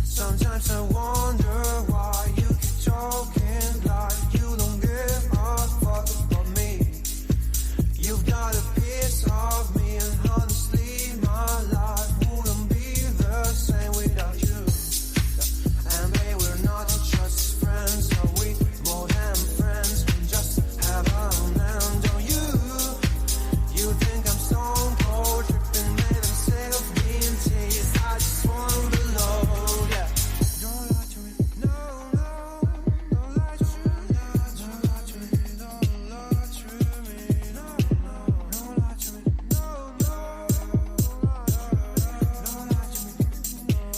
Sometimes I wonder why you keep talking like you don't give a fuck about me. You've got a piece of me, and honestly, my life wouldn't be the same without you. And babe, we're not just friends, are we? More than friends, we just have an end on you. You think I'm stone cold, tripping, man, I'm sick of being teased. I just wanna be low, yeah. Don't lie to me, no, no, don't lie to me, don't lie to me, don't lie to me, no, no, don't lie to me, no, no, don't lie to me, no.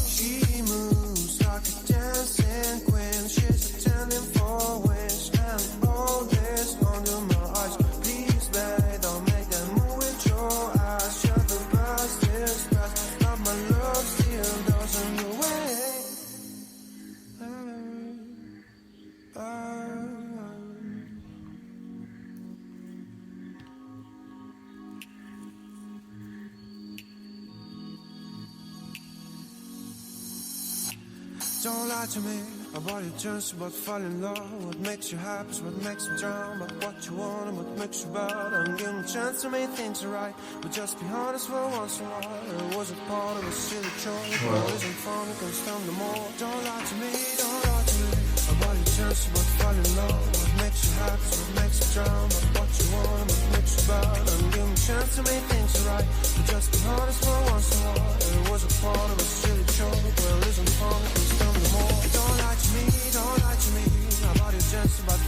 She moves like a dancing queen, she's attending for wings, and all this under my eyes. Please, babe, don't make that move with your eyes. You're the best, is best, but my love still doesn't go away. Don't lie to me about your dreams, about falling in love. What makes you happy is what makes you drown. But what you want and what makes you bad. And give me a chance to make things right. But just be honest for once in a while. It was a part of a silly choice. It isn't fun, it can stand no more. Don't lie to me, don't lie to me about your dreams, about falling in love. What makes you happy is what makes you drown. But what you want and what makes you bad. And give me a chance to make things right. But just be honest for once in a while. It was a part of a silly choice. Well, it isn't fun, it can stand no more. Don't lie to me about your dreams, about